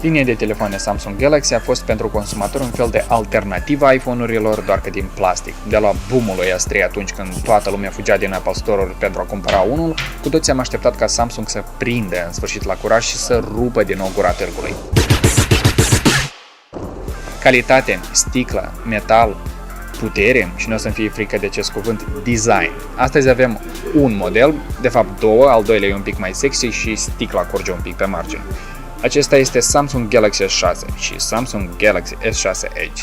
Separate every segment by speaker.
Speaker 1: Linia de telefoane Samsung Galaxy a fost pentru consumator un fel de alternativă iPhone-urilor, doar că din plastic. De la boom-ul lui S3 atunci când toată lumea fugea din Apple Store-uri pentru a cumpăra unul, cu toții am așteptat ca Samsung să prindă în sfârșit la curaj și să rupă din nou gura târgului. Calitate, sticlă, metal, putere și nu o să-mi fie frică de acest cuvânt, design. Astăzi avem un model, de fapt două, al doilea e un pic mai sexy și sticla curge un pic pe margine. Acesta este Samsung Galaxy S6 și Samsung Galaxy S6 Edge.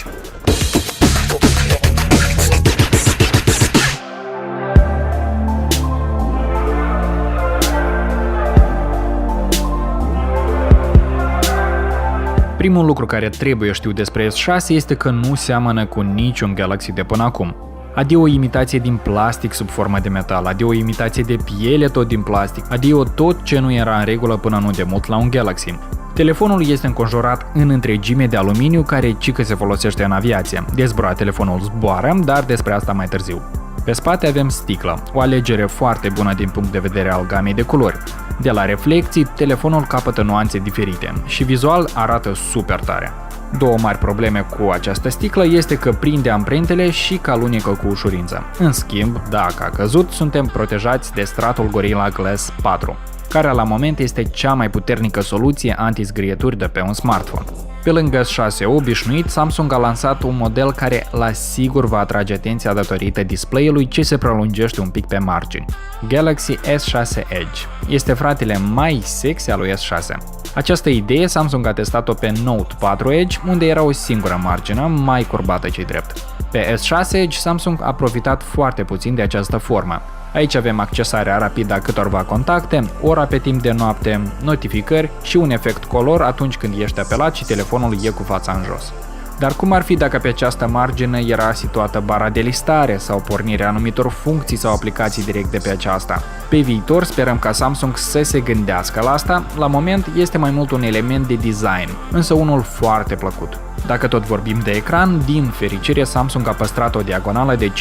Speaker 1: Primul lucru care trebuie știut despre S6 este că nu seamănă cu niciun Galaxy de până acum. Adio o imitație din plastic sub formă de metal, adio o imitație de piele tot din plastic, adio tot ce nu era în regulă până nu de mult la un Galaxy. Telefonul este înconjurat în întregime de aluminiu care cică se folosește în aviație. De zburat telefonul zboară, dar despre asta mai târziu. Pe spate avem sticlă, o alegere foarte bună din punct de vedere al gamei de culori. De la reflecții, telefonul capătă nuanțe diferite și vizual arată super tare. Două mari probleme cu această sticlă este că prinde amprentele și că alunecă cu ușurință. În schimb, dacă a căzut, suntem protejați de stratul Gorilla Glass 4, care la moment este cea mai puternică soluție anti-zgrieturi de pe un smartphone. Pe lângă S6 obișnuit, Samsung a lansat un model care la sigur va atrage atenția datorită display-ului ce se prelungește un pic pe margini. Galaxy S6 Edge este fratele mai sexy al lui S6. Această idee Samsung a testat-o pe Note 4 Edge, unde era o singură margină, mai curbată ce-i drept. Pe S6 Edge, Samsung a profitat foarte puțin de această formă. Aici avem accesarea rapidă a câtorva contacte, ora pe timp de noapte, notificări și un efect color atunci când ești apelat și telefonul e cu fața în jos. Dar cum ar fi dacă pe această margine era situată bara de listare sau pornirea anumitor funcții sau aplicații direct de pe aceasta? Pe viitor sperăm ca Samsung să se gândească la asta, la moment este mai mult un element de design, însă unul foarte plăcut. Dacă tot vorbim de ecran, din fericire Samsung a păstrat o diagonală de 5,1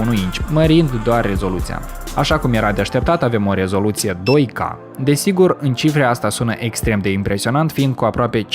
Speaker 1: inch, mărind doar rezoluția. Așa cum era de așteptat, avem o rezoluție 2K. Desigur, în cifre asta sună extrem de impresionant, fiind cu aproape 50%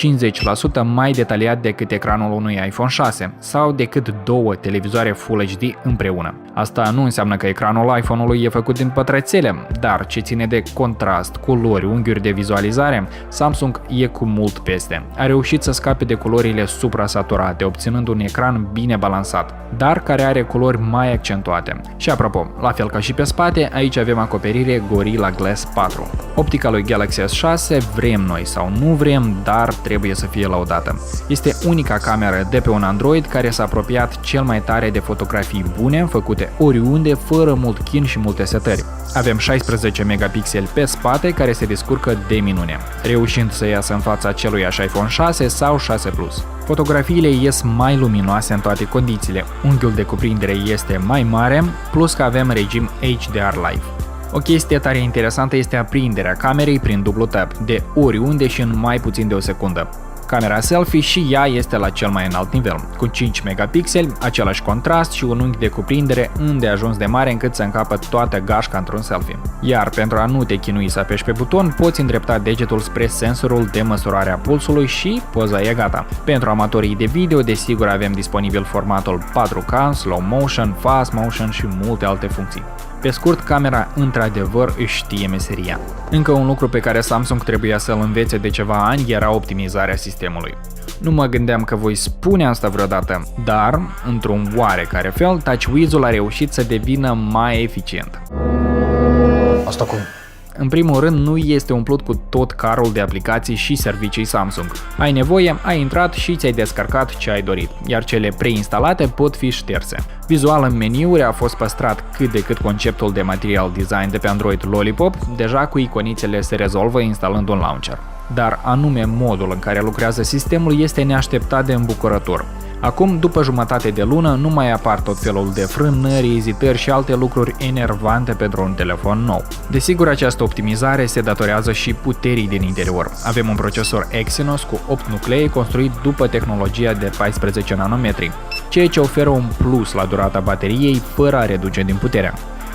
Speaker 1: mai detaliat decât ecranul unui iPhone 6 sau decât două televizoare Full HD împreună. Asta nu înseamnă că ecranul iPhone-ului e făcut din pătrățele, dar ce ține de contrast, culori, unghiuri de vizualizare, Samsung e cu mult peste. A reușit să scape de culorile suprasaturate, obținând un ecran bine balansat, dar care are culori mai accentuate. Și apropo, la fel ca și pe spate, aici avem acoperire Gorilla Glass 4. Optica lui Galaxy S6 vrem noi sau nu vrem, dar trebuie să fie laudată. Este unica cameră de pe un Android care s-a apropiat cel mai tare de fotografii bune, făcute oriunde, fără mult chin și multe setări. Avem 16 megapixeli pe spate care se descurcă de minune, reușind să iasă în fața celuiași iPhone 6 sau 6 Plus. Fotografiile ies mai luminoase în toate condițiile, unghiul de cuprindere este mai mare, plus că avem regim HDR Live. O chestie tare interesantă este aprinderea camerei prin dublu tap, de oriunde și în mai puțin de o secundă. Camera selfie și ea este la cel mai înalt nivel, cu 5 megapixeli, același contrast și un unghi de cuprindere îndeajuns de mare încât să încapă toată gașca într-un selfie. Iar pentru a nu te chinui să apeși pe buton, poți îndrepta degetul spre sensorul de măsurare a pulsului și poza e gata. Pentru amatorii de video, desigur avem disponibil formatul 4K, slow motion, fast motion și multe alte funcții. Pe scurt, camera într-adevăr își știe meseria. Încă un lucru pe care Samsung trebuia să-l învețe de ceva ani era optimizarea sistemului. Nu mă gândeam că voi spune asta vreodată, dar, într-un oarecare fel, TouchWiz-ul a reușit să devină mai eficient.
Speaker 2: Asta cum?
Speaker 1: În primul rând, nu este umplut cu tot carul de aplicații și servicii Samsung. Ai nevoie, ai intrat și ți-ai descărcat ce ai dorit, iar cele preinstalate pot fi șterse. Vizual în meniuri a fost păstrat cât de cât conceptul de material design de pe Android Lollipop, deja cu iconițele se rezolvă instalând un launcher. Dar anume modul în care lucrează sistemul este neașteptat de îmbucurător. Acum, după jumătate de lună, nu mai apar tot felul de frânări, ezitări și alte lucruri enervante pentru un telefon nou. Desigur, această optimizare se datorează și puterii din interior. Avem un procesor Exynos cu 8 nuclee construit după tehnologia de 14 nanometri, ceea ce oferă un plus la durata bateriei fără a reduce din puterea.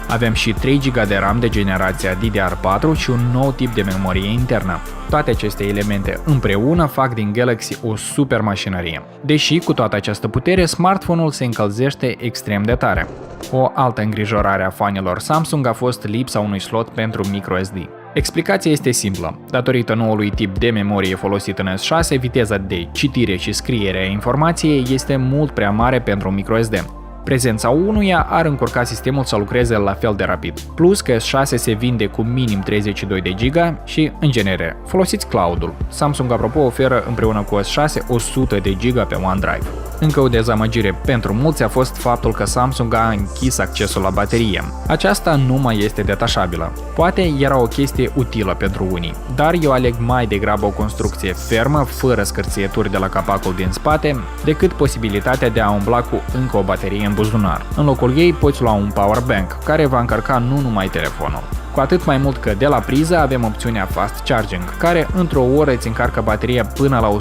Speaker 1: Avem și 3 GB de RAM de generația DDR4 și un nou tip de memorie internă. Toate aceste elemente împreună fac din Galaxy o super mașinărie. Deși cu toată această putere, smartphone-ul se încălzește extrem de tare. O altă îngrijorare a fanilor Samsung a fost lipsa unui slot pentru microSD. Explicația este simplă. Datorită noului tip de memorie folosit în S6, viteza de citire și scriere a informației este mult prea mare pentru microSD. Prezența unuia ar încurca sistemul să lucreze la fel de rapid. Plus că S6 se vinde cu minim 32 de GB și, în genere, folosiți cloud-ul. Samsung, apropo, oferă împreună cu S6 100 de GB pe OneDrive. Încă o dezamăgire pentru mulți a fost faptul că Samsung a închis accesul la baterie. Aceasta nu mai este detașabilă. Poate era o chestie utilă pentru unii, dar eu aleg mai degrabă o construcție fermă, fără scârțieturi de la capacul din spate, decât posibilitatea de a umbla cu încă o baterie în buzunar. În locul ei poți lua un powerbank, care va încărca nu numai telefonul. Cu atât mai mult că de la priză avem opțiunea Fast Charging, care într-o oră îți încarcă bateria până la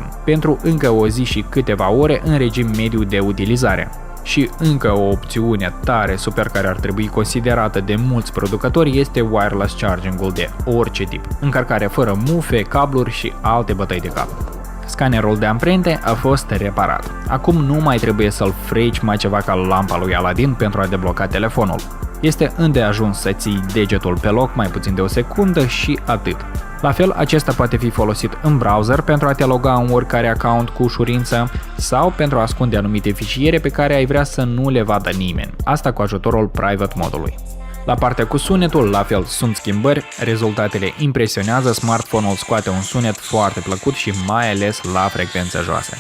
Speaker 1: 100%, pentru încă o zi și câteva ore în regim mediu de utilizare. Și încă o opțiune tare super care ar trebui considerată de mulți producători este wireless charging-ul de orice tip, încărcare fără mufe, cabluri și alte bătăi de cap. Scanerul de amprente a fost reparat. Acum nu mai trebuie să-l freci mai ceva ca lampa lui Aladdin pentru a debloca telefonul. Este îndeajuns să ții degetul pe loc mai puțin de o secundă și atât. La fel, acesta poate fi folosit în browser pentru a te loga în oricare account cu ușurință sau pentru a ascunde anumite fișiere pe care ai vrea să nu le vadă nimeni, asta cu ajutorul private modului. La partea cu sunetul, la fel, sunt schimbări, rezultatele impresionează, smartphone-ul scoate un sunet foarte plăcut și mai ales la frecvențe joase.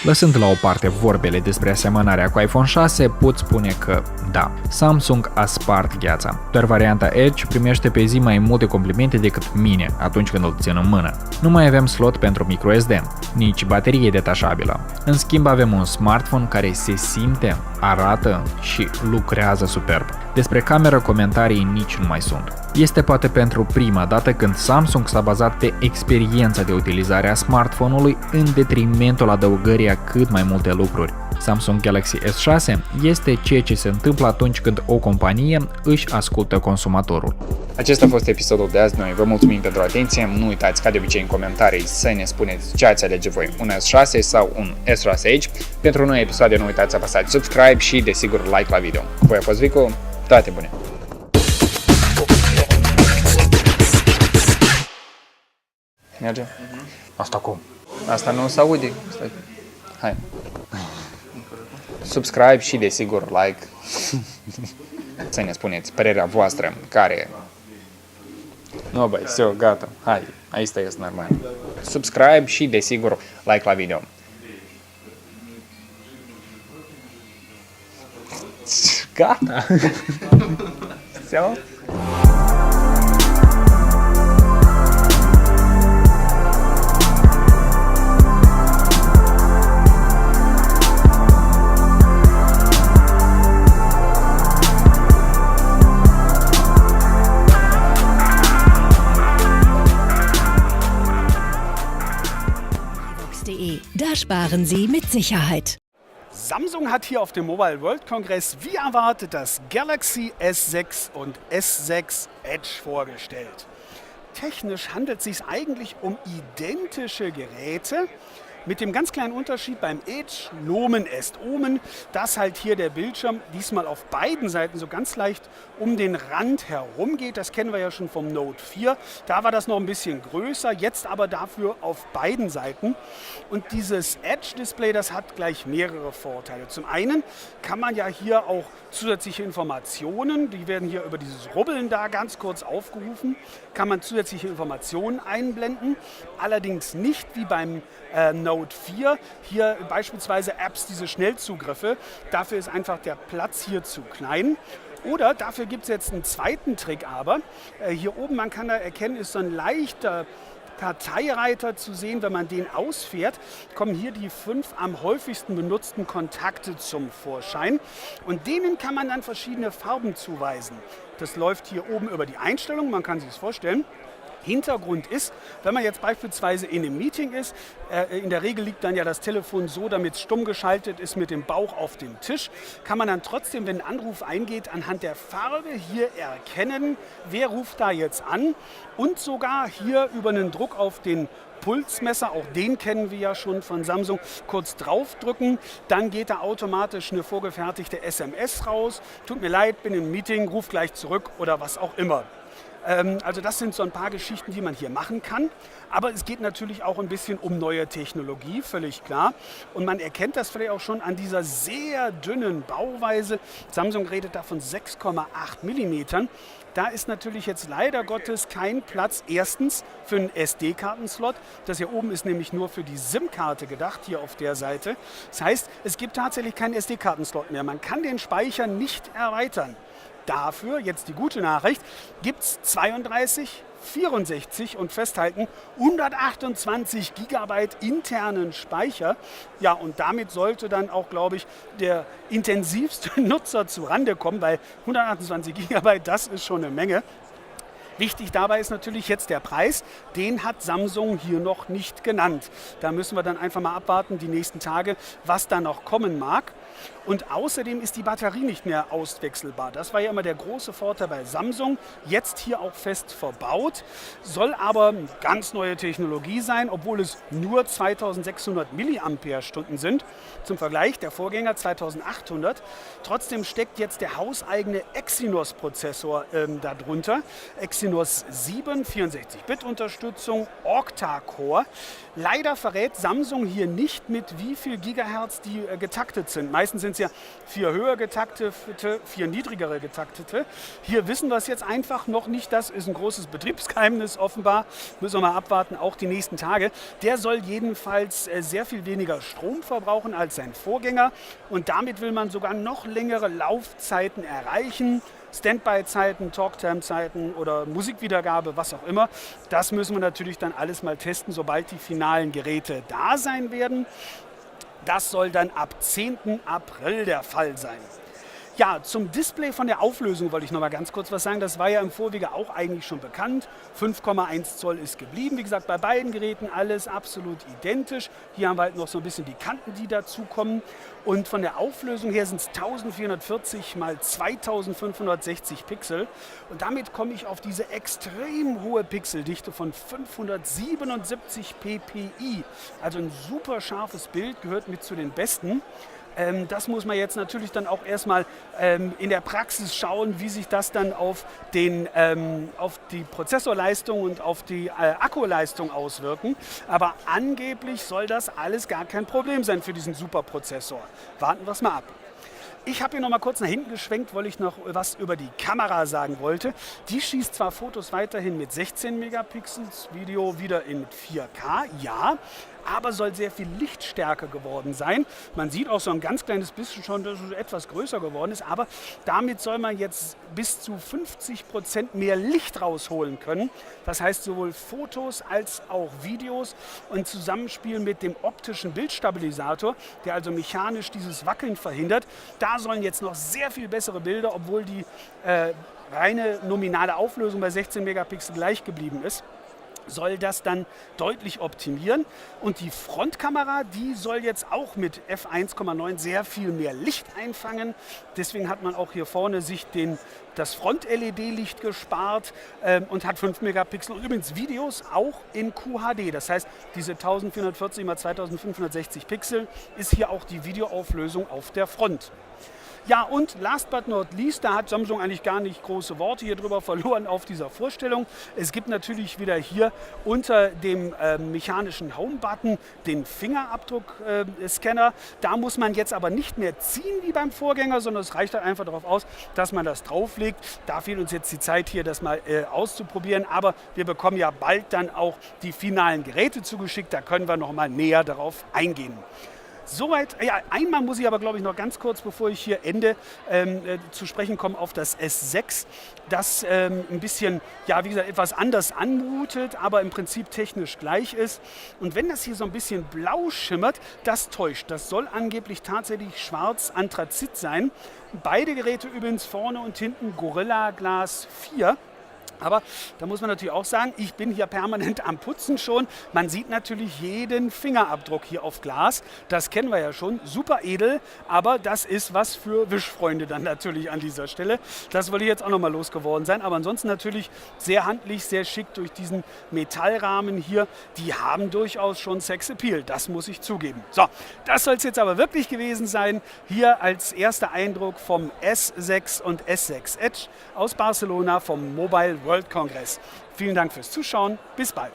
Speaker 1: Lăsând la o parte vorbele despre asemănarea cu iPhone 6, pot spune că, da, Samsung a spart gheața. Doar varianta Edge primește pe zi mai multe complimente decât mine atunci când îl țin în mână. Nu mai avem slot pentru microSD, nici baterie detașabilă. În schimb avem un smartphone care se simte, arată și lucrează superb. Despre cameră comentarii nici nu mai sunt. Este poate pentru prima dată când Samsung s-a bazat pe experiența de utilizare a smartphone-ului în detrimentul adăugării a cât mai multe lucruri. Samsung Galaxy S6 este ceea ce se întâmplă atunci când o companie își ascultă consumatorul.
Speaker 2: Acesta a fost episodul de azi. Noi vă mulțumim pentru atenție. Nu uitați, ca de obicei, în comentarii să ne spuneți ce ați alege voi, un S6 sau un S6 Edge. Pentru noi episoade nu uitați să apăsați subscribe și, desigur, like la video. Voi a fost Vicu, toate bune! Merge? Asta cum? Asta nu se aude. Stai. Hai. Subscribe și, desigur, like. Să ne spuneți părerea voastră care... Nu, băi, gata. Hai, aici este normal. Subscribe și, desigur, like la video. Gata. Все?
Speaker 3: Da sparen Sie mit Sicherheit.
Speaker 4: Samsung hat hier auf dem Mobile World Congress wie erwartet das Galaxy S6 und S6 Edge vorgestellt. Technisch handelt es sich eigentlich um identische Geräte, mit dem ganz kleinen Unterschied beim Edge, Nomen est Omen, dass halt hier der Bildschirm diesmal auf beiden Seiten so ganz leicht um den Rand herum geht. Das kennen wir ja schon vom Note 4. Da war das noch ein bisschen größer, jetzt aber dafür auf beiden Seiten. Und dieses Edge-Display, das hat gleich mehrere Vorteile. Zum einen kann man ja hier auch zusätzliche Informationen, die werden hier über dieses Rubbeln da ganz kurz aufgerufen, kann man zusätzliche Informationen einblenden, allerdings nicht wie beim Note 4, hier beispielsweise Apps, diese Schnellzugriffe, dafür ist einfach der Platz hier zu klein. Oder dafür gibt es jetzt einen zweiten Trick aber, hier oben, man kann da erkennen, ist so ein leichter Dateireiter zu sehen. Wenn man den ausfährt, kommen hier die 5 am häufigsten benutzten Kontakte zum Vorschein und denen kann man dann verschiedene Farben zuweisen. Das läuft hier oben über die Einstellungen, man kann sich das vorstellen. Hintergrund ist, wenn man jetzt beispielsweise in einem Meeting ist, in der Regel liegt dann ja das Telefon so, damit es stumm geschaltet ist mit dem Bauch auf dem Tisch, kann man dann trotzdem, wenn ein Anruf eingeht, anhand der Farbe hier erkennen, wer ruft da jetzt an und sogar hier über einen Druck auf den Pulsmesser, auch den kennen wir ja schon von Samsung, kurz draufdrücken, dann geht da automatisch eine vorgefertigte SMS raus, tut mir leid, bin im Meeting, ruf gleich zurück oder was auch immer. Also das sind so ein paar Geschichten, die man hier machen kann. Aber es geht natürlich auch ein bisschen um neue Technologie, völlig klar. Und man erkennt das vielleicht auch schon an dieser sehr dünnen Bauweise. Samsung redet da von 6,8 mm. Da ist natürlich jetzt leider Gottes kein Platz, erstens für einen SD-Kartenslot. Das hier oben ist nämlich nur für die SIM-Karte gedacht, hier auf der Seite. Das heißt, es gibt tatsächlich keinen SD-Kartenslot mehr. Man kann den Speicher nicht erweitern. Dafür, jetzt die gute Nachricht, gibt es 32, 64 und festhalten 128 GB internen Speicher. Ja, und damit sollte dann auch, glaube ich, der intensivste Nutzer zurande kommen, weil 128 GB, das ist schon eine Menge. Wichtig dabei ist natürlich jetzt der Preis, den hat Samsung hier noch nicht genannt. Da müssen wir dann einfach mal abwarten, die nächsten Tage, was da noch kommen mag. Und außerdem ist die Batterie nicht mehr auswechselbar. Das war ja immer der große Vorteil bei Samsung. Jetzt hier auch fest verbaut. Soll aber ganz neue Technologie sein, obwohl es nur 2600 mAh sind. Zum Vergleich der Vorgänger 2800. Trotzdem steckt jetzt der hauseigene Exynos-Prozessor darunter. Exynos 7, 64-Bit-Unterstützung, Octa-Core. Leider verrät Samsung hier nicht, mit wie viel Gigahertz die getaktet sind. Meistens sind es ja 4 höher getaktete, 4 niedrigere getaktete. Hier wissen wir es jetzt einfach noch nicht. Das ist ein großes Betriebsgeheimnis offenbar. Müssen wir mal abwarten, auch die nächsten Tage. Der soll jedenfalls sehr viel weniger Strom verbrauchen als sein Vorgänger. Und damit will man sogar noch längere Laufzeiten erreichen. Standby-Zeiten, Talktime-Zeiten oder Musikwiedergabe, was auch immer. Das müssen wir natürlich dann alles mal testen, sobald die finalen Geräte da sein werden. Das soll dann ab 10. April der Fall sein. Ja, zum Display von der Auflösung wollte ich noch mal ganz kurz was sagen. Das war ja im Vorwege auch eigentlich schon bekannt. 5,1 Zoll ist geblieben. Wie gesagt, bei beiden Geräten alles absolut identisch. Hier haben wir halt noch so ein bisschen die Kanten, die dazukommen. Und von der Auflösung her sind es 1440 x 2560 Pixel. Und damit komme ich auf diese extrem hohe Pixeldichte von 577 ppi. Also ein super scharfes Bild, gehört mit zu den besten. Das muss man jetzt natürlich dann auch erstmal in der Praxis schauen, wie sich das dann auf die Prozessorleistung und auf die Akkuleistung auswirken. Aber angeblich soll das alles gar kein Problem sein für diesen Superprozessor. Warten wir es mal ab. Ich habe hier noch mal kurz nach hinten geschwenkt, weil ich noch was über die Kamera sagen wollte. Die schießt zwar Fotos weiterhin mit 16 Megapixels, Video wieder in 4K, ja, aber soll sehr viel lichtstärker geworden sein. Man sieht auch so ein ganz kleines bisschen schon, dass es etwas größer geworden ist, aber damit soll man jetzt bis zu 50% mehr Licht rausholen können. Das heißt sowohl Fotos als auch Videos und Zusammenspiel mit dem optischen Bildstabilisator, der also mechanisch dieses Wackeln verhindert. Da sollen jetzt noch sehr viel bessere Bilder, obwohl die reine nominale Auflösung bei 16 Megapixel gleich geblieben ist, soll das dann deutlich optimieren. Und die Frontkamera, die soll jetzt auch mit f1,9 sehr viel mehr Licht einfangen. Deswegen hat man auch hier vorne sich das Front-LED-Licht gespart und hat 5 Megapixel. Und übrigens Videos auch in QHD. Das heißt, diese 1440 x 2560 Pixel ist hier auch die Videoauflösung auf der Front. Ja, und last but not least, da hat Samsung eigentlich gar nicht große Worte hier drüber verloren auf dieser Vorstellung. Es gibt natürlich wieder hier unter dem mechanischen Home-Button den Fingerabdruck-Scanner. Da muss man jetzt aber nicht mehr ziehen wie beim Vorgänger, sondern es reicht halt einfach darauf aus, dass man das drauflegt. Da fehlt uns jetzt die Zeit hier, das mal auszuprobieren. Aber wir bekommen ja bald dann auch die finalen Geräte zugeschickt. Da können wir noch mal näher darauf eingehen. Soweit, ja, einmal muss ich aber, glaube ich, noch ganz kurz, bevor ich hier ende, zu sprechen kommen auf das S6, das ein bisschen, ja, wie gesagt, etwas anders anmutet, aber im Prinzip technisch gleich ist. Und wenn das hier so ein bisschen blau schimmert, das täuscht. Das soll angeblich tatsächlich schwarz Anthrazit sein. Beide Geräte übrigens vorne und hinten Gorilla Glas 4. Aber da muss man natürlich auch sagen, ich bin hier permanent am Putzen schon. Man sieht natürlich jeden Fingerabdruck hier auf Glas. Das kennen wir ja schon. Super edel, aber das ist was für Wischfreunde dann natürlich an dieser Stelle. Das wollte ich jetzt auch nochmal losgeworden sein. Aber ansonsten natürlich sehr handlich, sehr schick durch diesen Metallrahmen hier. Die haben durchaus schon Sexappeal, das muss ich zugeben. So, das soll es jetzt aber wirklich gewesen sein. Hier als erster Eindruck vom S6 und S6 Edge aus Barcelona vom Mobile World Congress. Vielen Dank fürs Zuschauen. Bis bald.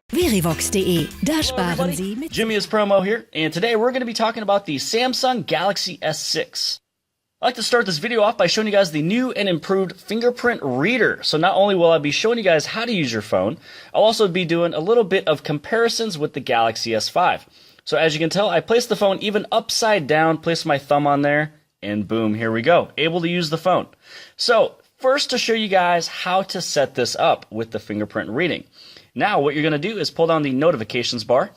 Speaker 3: Verivox.de. Da sparen Sie mit.
Speaker 5: Jimmy is Promo here, and today we're going to be talking about the Samsung Galaxy S6. I'd like to start this video off by showing you guys the new and improved fingerprint reader. So not only will I be showing you guys how to use your phone, I'll also be doing a little bit of comparisons with the Galaxy S5. So as you can tell, I placed the phone even upside down, placed my thumb on there, and boom, here we go, able to use the phone. So first, to show you guys how to set this up with the fingerprint reading. Now what you're going to do is pull down the notifications bar,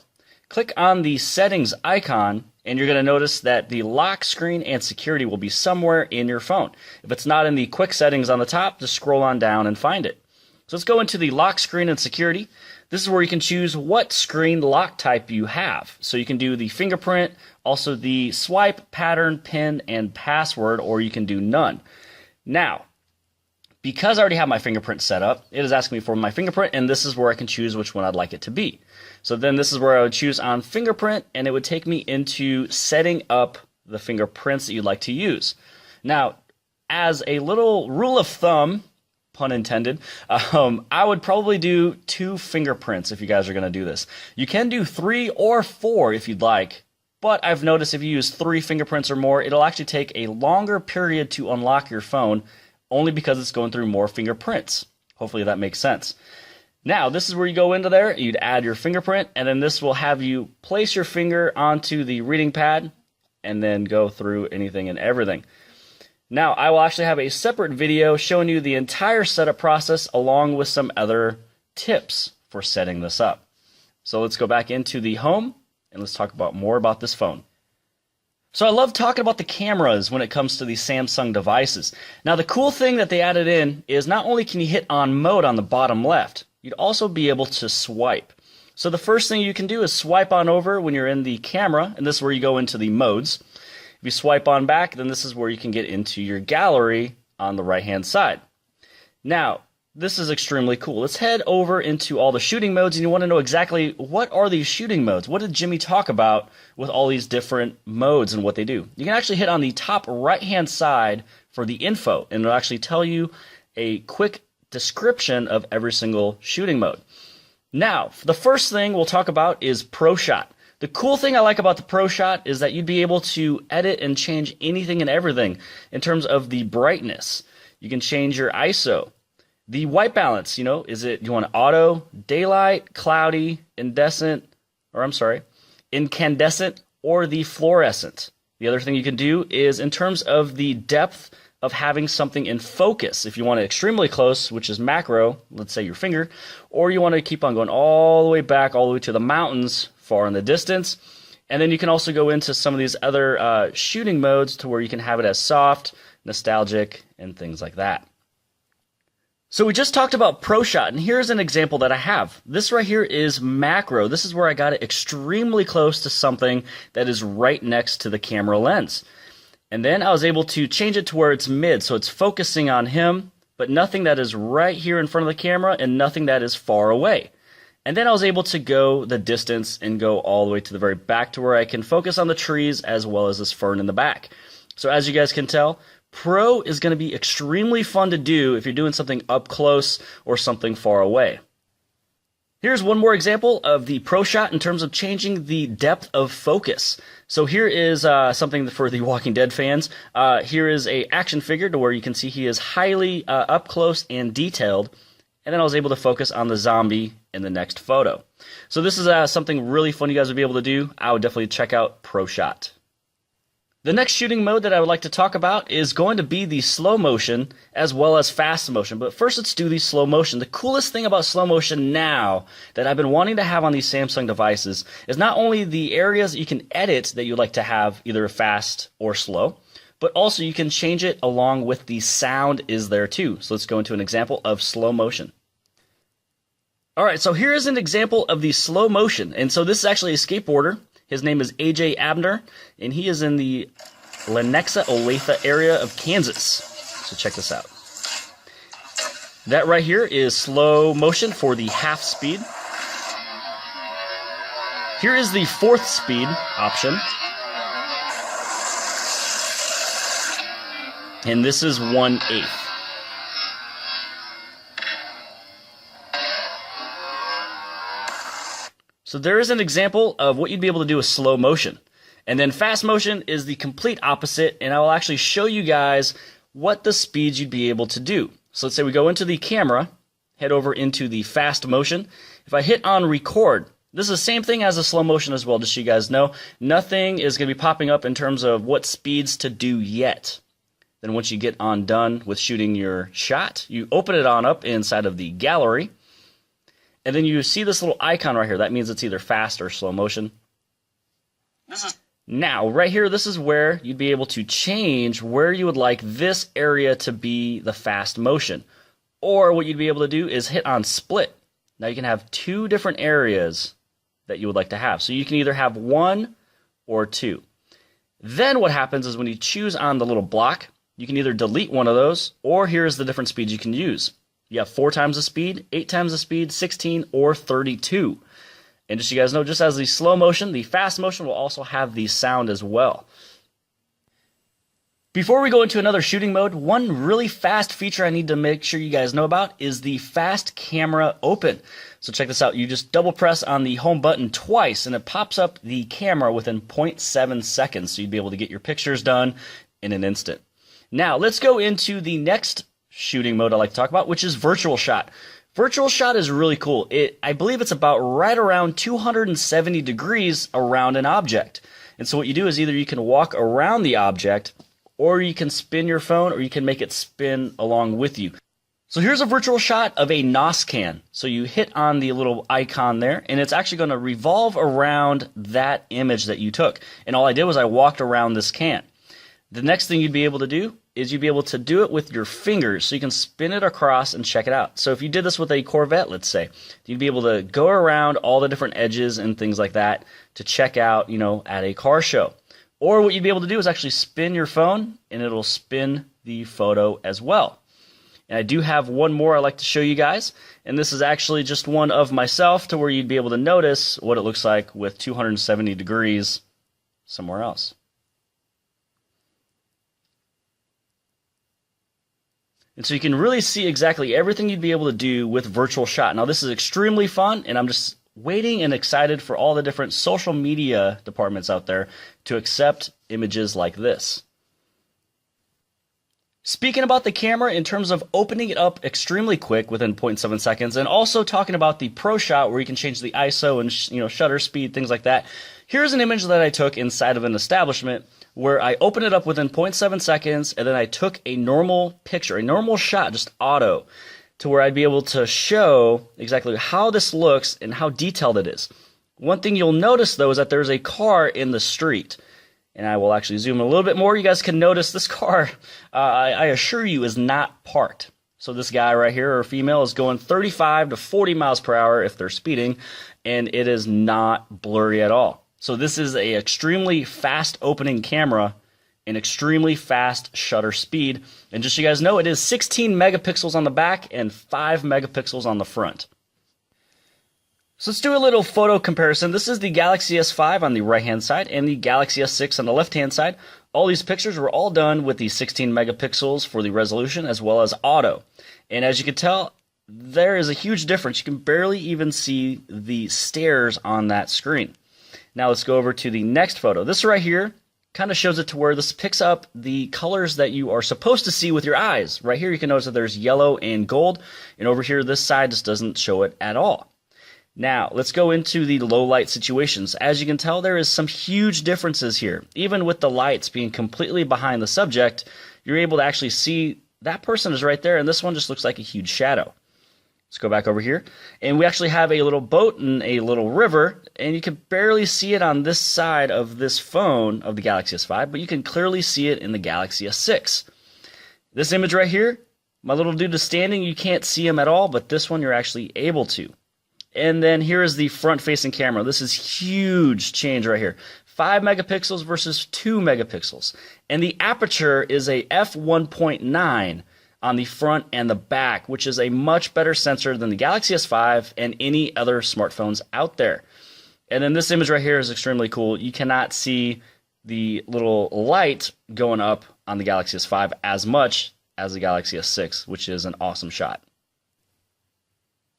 Speaker 5: click on the settings icon, and you're going to notice that the lock screen and security will be somewhere in your phone. If it's not in the quick settings on the top, just scroll on down and find it. So let's go into the lock screen and security. This is where you can choose what screen lock type you have. So you can do the fingerprint, also the swipe, pattern, pin, and password, or you can do none. Now, because I already have my fingerprint set up, it is asking me for my fingerprint, and this is where I can choose which one I'd like it to be. So then this is where I would choose on fingerprint, and it would take me into setting up the fingerprints that you'd like to use. Now, as a little rule of thumb, pun intended, I would probably do 2 fingerprints if you guys are going to do this. You can do 3 or 4 if you'd like, but I've noticed if you use 3 fingerprints or more, it'll actually take a longer period to unlock your phone, only because it's going through more fingerprints. Hopefully that makes sense. Now, this is where you go into there, you'd add your fingerprint, and then this will have you place your finger onto the reading pad, and then go through anything and everything. Now, I will actually have a separate video showing you the entire setup process, along with some other tips for setting this up. So let's go back into the home, and let's talk more about this phone. So I love talking about the cameras when it comes to these Samsung devices. Now the cool thing that they added in is not only can you hit on mode on the bottom left, you'd also be able to swipe. So the first thing you can do is swipe on over when you're in the camera, and this is where you go into the modes. If you swipe on back, then this is where you can get into your gallery on the right hand side. Now, this is extremely cool. Let's head over into all the shooting modes, and you want to know exactly what are these shooting modes. What did Jimmy talk about with all these different modes and what they do? You can actually hit on the top right-hand side for the info, and it'll actually tell you a quick description of every single shooting mode. Now, the first thing we'll talk about is Pro Shot. The cool thing I like about the Pro Shot is that you'd be able to edit and change anything and everything in terms of the brightness. You can change your ISO. The white balance, is it you want auto, daylight, cloudy, incandescent, or the fluorescent. The other thing you can do is in terms of the depth of having something in focus. If you want it extremely close, which is macro, let's say your finger, or you want to keep on going all the way back, all the way to the mountains, far in the distance. And then you can also go into some of these other shooting modes to where you can have it as soft, nostalgic, and things like that. So we just talked about Pro Shot, and here's an example that I have. This right here is macro. This is where I got it extremely close to something that is right next to the camera lens. And then I was able to change it to where it's mid, so it's focusing on him, but nothing that is right here in front of the camera and nothing that is far away. And then I was able to go the distance and go all the way to the very back to where I can focus on the trees as well as this fern in the back. So as you guys can tell, Pro is going to be extremely fun to do if you're doing something up close or something far away. Here's one more example of the Pro Shot in terms of changing the depth of focus. So here is something for the Walking Dead fans. Here is a action figure to where you can see he is highly up close and detailed. And then I was able to focus on the zombie in the next photo. So this is something really fun you guys would be able to do. I would definitely check out Pro Shot. The next shooting mode that I would like to talk about is going to be the slow motion as well as fast motion. But first, let's do the slow motion. The coolest thing about slow motion now that I've been wanting to have on these Samsung devices is not only the areas that you can edit that you'd like to have either fast or slow, but also you can change it along with the sound is there too. So let's go into an example of slow motion. All right, so here is an example of the slow motion. And so this is actually a skateboarder. His name is AJ Abner, and he is in the Lenexa, Olathe area of Kansas. So check this out. That right here is slow motion for the half speed. Here is the fourth speed option. And this is 1/8. So there is an example of what you'd be able to do with slow motion. And then fast motion is the complete opposite, and I will actually show you guys what the speeds you'd be able to do. So let's say we go into the camera, head over into the fast motion. If I hit on record, this is the same thing as a slow motion as well, just so you guys know. Nothing is going to be popping up in terms of what speeds to do yet. Then once you get on done with shooting your shot, you open it on up inside of the gallery. And then you see this little icon right here. That means it's either fast or slow motion. Now, right here, this is where you'd be able to change where you would like this area to be the fast motion. Or what you'd be able to do is hit on split. Now you can have two different areas that you would like to have. So you can either have one or two. Then what happens is when you choose on the little block, you can either delete one of those, or here's the different speeds you can use. You have 4 times the speed, 8 times the speed, 16, or 32. And just so you guys know, just as the slow motion, the fast motion will also have the sound as well. Before we go into another shooting mode, one really fast feature I need to make sure you guys know about is the fast camera open. So check this out. You just double press on the home button twice and it pops up the camera within 0.7 seconds. So you'd be able to get your pictures done in an instant. Now let's go into the next shooting mode I like to talk about, which is virtual shot. Virtual shot is really cool. I believe it's about right around 270 degrees around an object. And so what you do is either you can walk around the object, or you can spin your phone, or you can make it spin along with you. So here's a virtual shot of a NOS can. So you hit on the little icon there, and it's actually going to revolve around that image that you took. And all I did was I walked around this can. The next thing you'd be able to do is you'd be able to do it with your fingers, so you can spin it across and check it out. So if you did this with a Corvette, let's say, you'd be able to go around all the different edges and things like that to check out, at a car show. Or what you'd be able to do is actually spin your phone, and it'll spin the photo as well. And I do have one more I'd like to show you guys, and this is actually just one of myself to where you'd be able to notice what it looks like with 270 degrees somewhere else. And so you can really see exactly everything you'd be able to do with virtual shot. Now this is extremely fun, and I'm just waiting and excited for all the different social media departments out there to accept images like this. Speaking about the camera in terms of opening it up extremely quick within 0.7 seconds, and also talking about the Pro Shot where you can change the ISO and shutter speed, things like that. Here's an image that I took inside of an establishment where I opened it up within 0.7 seconds, and then I took a normal picture, a normal shot, just auto, to where I'd be able to show exactly how this looks and how detailed it is. One thing you'll notice, though, is that there's a car in the street. And I will actually zoom in a little bit more. You guys can notice this car, I assure you, is not parked. So this guy right here, or female, is going 35 to 40 miles per hour if they're speeding, and it is not blurry at all. So this is an extremely fast opening camera and extremely fast shutter speed. And just so you guys know, it is 16 megapixels on the back and 5 megapixels on the front. So let's do a little photo comparison. This is the Galaxy S5 on the right-hand side and the Galaxy S6 on the left-hand side. All these pictures were all done with the 16 megapixels for the resolution as well as auto. And as you can tell, there is a huge difference. You can barely even see the stairs on that screen. Now let's go over to the next photo. This right here kind of shows it to where this picks up the colors that you are supposed to see with your eyes. Right here you can notice that there's yellow and gold, and over here this side just doesn't show it at all. Now let's go into the low light situations. As you can tell, there is some huge differences here. Even with the lights being completely behind the subject, you're able to actually see that person is right there, and this one just looks like a huge shadow. Let's go back over here. And we actually have a little boat and a little river, and you can barely see it on this side of this phone of the Galaxy S5, but you can clearly see it in the Galaxy S6. This image right here, my little dude is standing. You can't see him at all, but this one you're actually able to. And then here is the front-facing camera. This is huge change right here. 5 megapixels versus 2 megapixels. And the aperture is a f1.9 on the front and the back, which is a much better sensor than the Galaxy S5 and any other smartphones out there. And then this image right here is extremely cool. You cannot see the little light going up on the Galaxy S5 as much as the Galaxy S6, which is an awesome shot.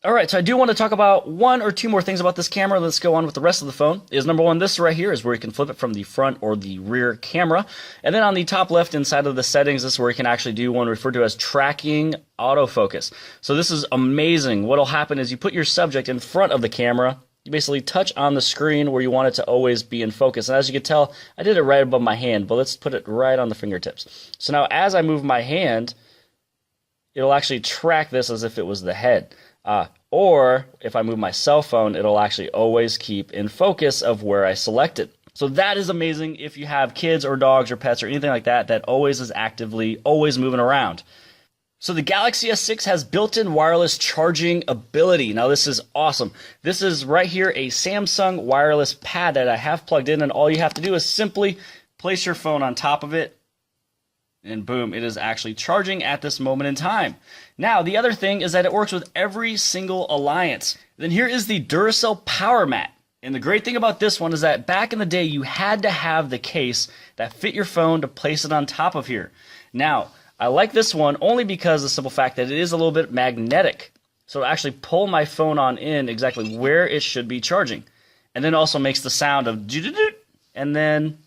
Speaker 5: All right, so I do want to talk about one or two more things about this camera. Let's go on with the rest of the phone. Number one, this right here is where you can flip it from the front or the rear camera. And then on the top left inside of the settings, this is where you can actually do one referred to as tracking autofocus. So this is amazing. What will happen is you put your subject in front of the camera. You basically touch on the screen where you want it to always be in focus. And as you can tell, I did it right above my hand, but let's put it right on the fingertips. So now as I move my hand, it'll actually track this as if it was the head. Or if I move my cell phone, it'll actually always keep in focus of where I selected. So that is amazing if you have kids or dogs or pets or anything like that that always is actively always moving around. So the Galaxy S6 has built-in wireless charging ability. Now this is awesome. This is right here a Samsung wireless pad that I have plugged in, and all you have to do is simply place your phone on top of it, and boom, it is actually charging at this moment in time. Now, the other thing is that it works with every single alliance. Then here is the Duracell Power Mat. And the great thing about this one is that back in the day, you had to have the case that fit your phone to place it on top of here. Now, I like this one only because of the simple fact that it is a little bit magnetic. So it actually pull my phone on in exactly where it should be charging. And then also makes the sound of and then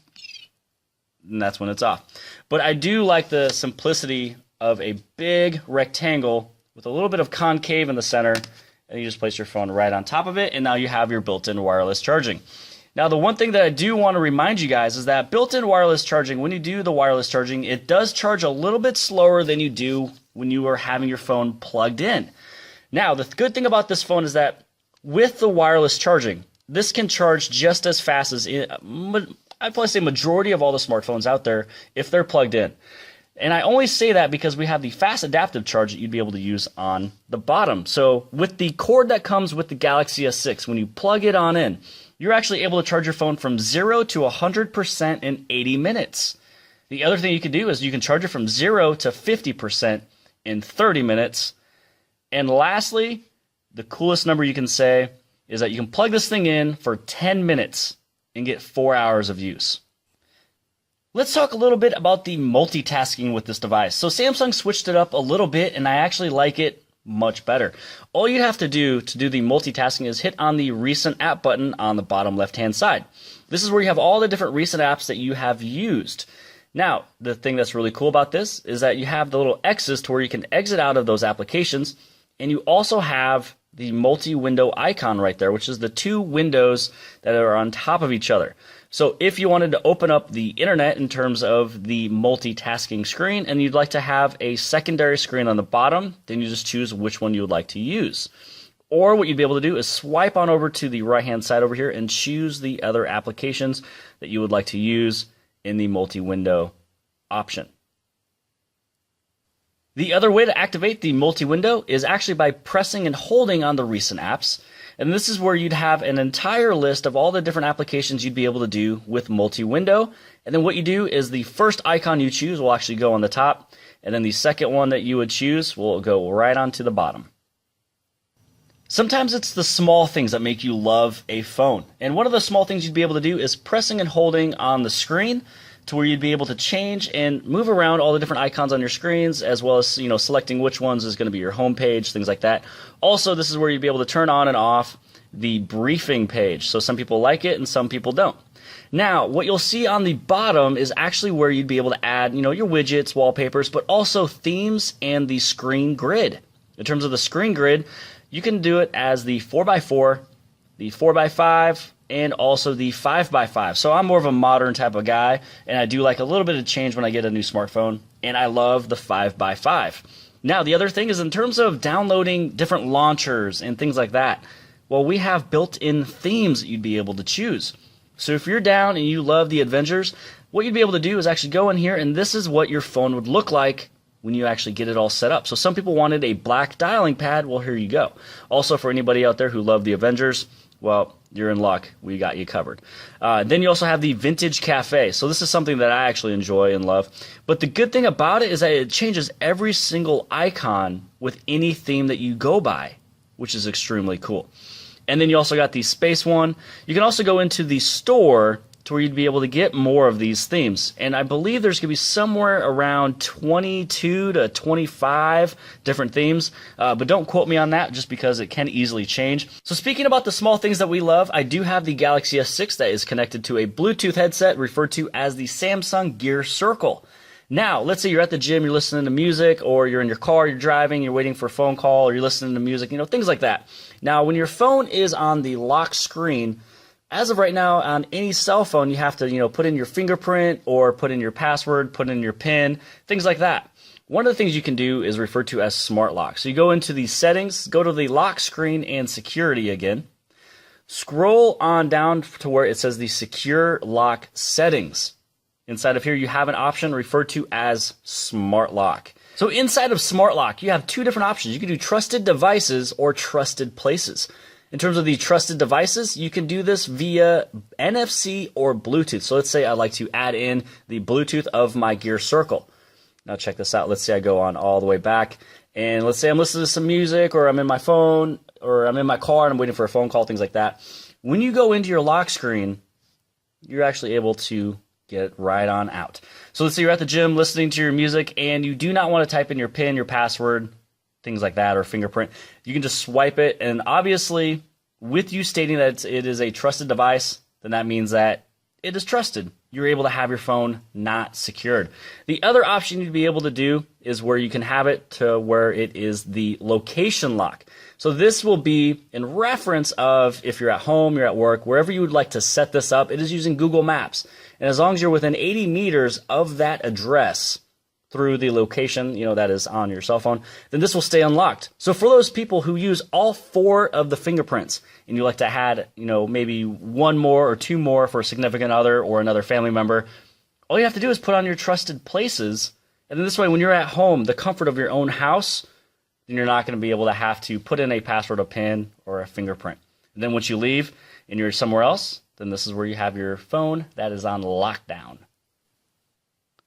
Speaker 5: that's when it's off. But I do like the simplicity of a big rectangle with a little bit of concave in the center, and you just place your phone right on top of it, and now you have your built-in wireless charging. Now, the one thing that I do want to remind you guys is that built-in wireless charging, when you do the wireless charging, it does charge a little bit slower than you do when you are having your phone plugged in. Now, the good thing about this phone is that with the wireless charging, this can charge just as fast as I'd probably say majority of all the smartphones out there if they're plugged in. And I only say that because we have the fast adaptive charge that you'd be able to use on the bottom. So with the cord that comes with the Galaxy S6, when you plug it on in, you're actually able to charge your phone from 0 to 100% in 80 minutes. The other thing you can do is you can charge it from 0 to 50% in 30 minutes. And lastly, the coolest number you can say is that you can plug this thing in for 10 minutes and get 4 hours of use. Let's talk a little bit about the multitasking with this device. So Samsung switched it up a little bit, and I actually like it much better. All you have to do the multitasking is hit on the recent app button on the bottom left-hand side. This is where you have all the different recent apps that you have used. Now, the thing that's really cool about this is that you have the little X's to where you can exit out of those applications, and you also have the multi-window icon right there, which is the two windows that are on top of each other. So if you wanted to open up the internet in terms of the multitasking screen and you'd like to have a secondary screen on the bottom, then you just choose which one you would like to use. Or what you'd be able to do is swipe on over to the right-hand side over here and choose the other applications that you would like to use in the multi-window option. The other way to activate the multi-window is actually by pressing and holding on the recent apps. And this is where you'd have an entire list of all the different applications you'd be able to do with multi-window. And then what you do is the first icon you choose will actually go on the top. And then the second one that you would choose will go right onto the bottom. Sometimes it's the small things that make you love a phone. And one of the small things you'd be able to do is pressing and holding on the screen to where you'd be able to change and move around all the different icons on your screens, as well as selecting which ones is going to be your home page, things like that. Also, this is where you'd be able to turn on and off the briefing page. So some people like it and some people don't. Now, what you'll see on the bottom is actually where you'd be able to add, your widgets, wallpapers, but also themes and the screen grid. In terms of the screen grid, you can do it as the 4x4, the 4x5, and also the 5x5. So I'm more of a modern type of guy, and I do like a little bit of change when I get a new smartphone, and I love the 5x5. Now, the other thing is in terms of downloading different launchers and things like that, well, we have built-in themes that you'd be able to choose. So if you're down and you love the Avengers, what you'd be able to do is actually go in here, and this is what your phone would look like when you actually get it all set up. So some people wanted a black dialing pad. Well, here you go. Also, for anybody out there who love the Avengers, well, you're in luck. We got you covered. Then you also have the Vintage Cafe. So this is something that I actually enjoy and love. But the good thing about it is that it changes every single icon with any theme that you go by, which is extremely cool. And then you also got the Space one. You can also go into the store to where you'd be able to get more of these themes. And I believe there's going to be somewhere around 22 to 25 different themes. But don't quote me on that just because it can easily change. So speaking about the small things that we love, I do have the Galaxy S6 that is connected to a Bluetooth headset referred to as the Samsung Gear Circle. Now, let's say you're at the gym, you're listening to music, or you're in your car, you're driving, you're waiting for a phone call, or you're listening to music, things like that. Now, when your phone is on the lock screen, as of right now, on any cell phone, you have to, put in your fingerprint or put in your password, put in your PIN, things like that. One of the things you can do is referred to as smart lock. So you go into the settings, go to the lock screen and security again. Scroll on down to where it says the secure lock settings. Inside of here, you have an option referred to as smart lock. So inside of smart lock, you have two different options. You can do trusted devices or trusted places. In terms of the trusted devices, you can do this via NFC or Bluetooth. So let's say I'd like to add in the Bluetooth of my Gear Circle. Now check this out. Let's say I go on all the way back, and let's say I'm listening to some music, or I'm in my phone, or I'm in my car and I'm waiting for a phone call, things like that. When you go into your lock screen, you're actually able to get right on out. So let's say you're at the gym listening to your music and you do not want to type in your PIN, your password, things like that, or fingerprint. You can just swipe it, and obviously with you stating that it is a trusted device, then that means that it is trusted. You're able to have your phone not secured. The other option you'd be able to do is where you can have it to where it is the location lock. So this will be in reference of if you're at home, you're at work, wherever you would like to set this up, it is using Google Maps. And as long as you're within 80 meters of that address through the location, that is on your cell phone, then this will stay unlocked. So for those people who use all 4 of the fingerprints and you like to add, maybe 1 more or 2 more for a significant other or another family member, all you have to do is put on your trusted places. And then this way, when you're at home, the comfort of your own house, then you're not going to be able to have to put in a password, a PIN, or a fingerprint. And then once you leave and you're somewhere else, then this is where you have your phone that is on lockdown.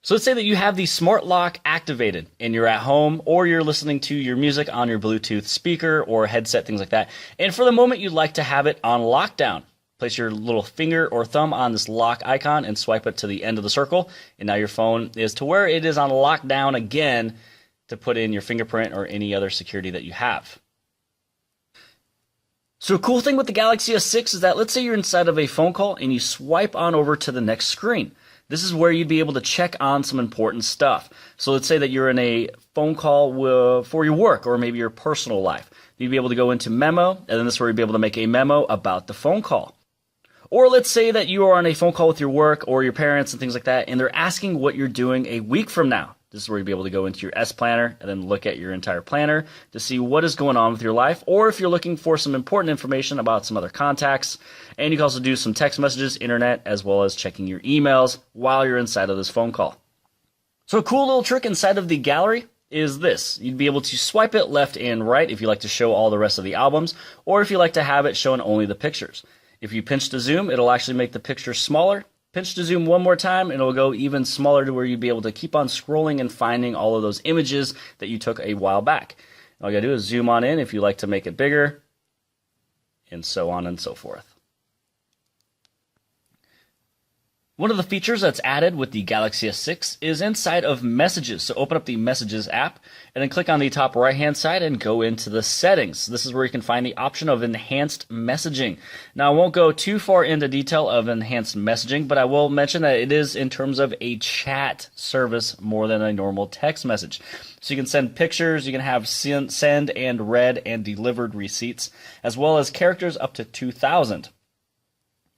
Speaker 5: So let's say that you have the smart lock activated and you're at home, or you're listening to your music on your Bluetooth speaker or headset, things like that. And for the moment, you'd like to have it on lockdown. Place your little finger or thumb on this lock icon and swipe it to the end of the circle. And now your phone is to where it is on lockdown again to put in your fingerprint or any other security that you have. So a cool thing with the Galaxy S6 is that let's say you're inside of a phone call and you swipe on over to the next screen. This is where you'd be able to check on some important stuff. So let's say that you're in a phone call for your work or maybe your personal life. You'd be able to go into memo, and then this is where you'd be able to make a memo about the phone call. Or let's say that you are on a phone call with your work or your parents and things like that, and they're asking what you're doing a week from now. This is where you'll be able to go into your S Planner and then look at your entire planner to see what is going on with your life, or if you're looking for some important information about some other contacts. And you can also do some text messages, internet, as well as checking your emails while you're inside of this phone call. So a cool little trick inside of the gallery is this. You'd be able to swipe it left and right if you like to show all the rest of the albums, or if you like to have it showing only the pictures. If you pinch to zoom, it'll actually make the picture smaller. Pinch to zoom one more time, and it'll go even smaller to where you'd be able to keep on scrolling and finding all of those images that you took a while back. All you gotta do is zoom on in if you like to make it bigger, and so on and so forth. One of the features that's added with the Galaxy S6 is inside of Messages. So open up the Messages app and then click on the top right-hand side and go into the settings. This is where you can find the option of enhanced messaging. Now, I won't go too far into detail of enhanced messaging, but I will mention that it is in terms of a chat service more than a normal text message. So you can send pictures, you can have send and read and delivered receipts, as well as characters up to 2,000.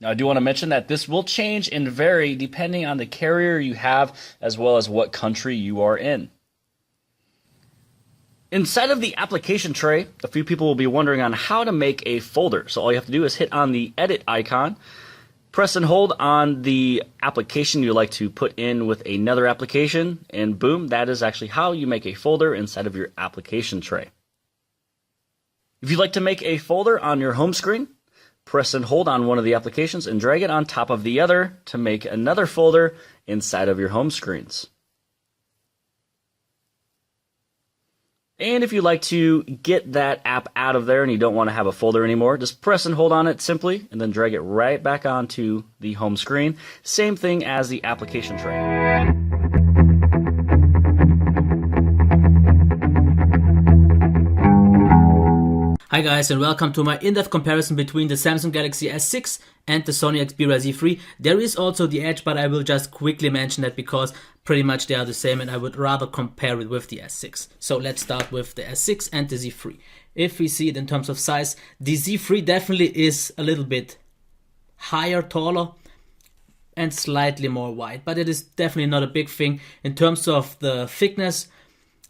Speaker 5: Now, I do want to mention that this will change and vary depending on the carrier you have, as well as what country you are in. Inside of the application tray, a few people will be wondering on how to make a folder. So all you have to do is hit on the edit icon, press and hold on the application you like to put in with another application, and boom, that is actually how you make a folder inside of your application tray. If you'd like to make a folder on your home screen, press and hold on one of the applications and drag it on top of the other to make another folder inside of your home screens. And if you'd like to get that app out of there and you don't want to have a folder anymore, just press and hold on it simply and then drag it right back onto the home screen. Same thing as the application tray.
Speaker 6: Hi guys, and welcome to my in-depth comparison between the Samsung Galaxy S6 and the Sony Xperia Z3. There is also the Edge, but I will just quickly mention that because pretty much they are the same and I would rather compare it with the S6. So let's start with the S6 and the Z3. If we see it in terms of size, the Z3 definitely is a little bit higher, taller, and slightly more wide, but it is definitely not a big thing. In terms of the thickness,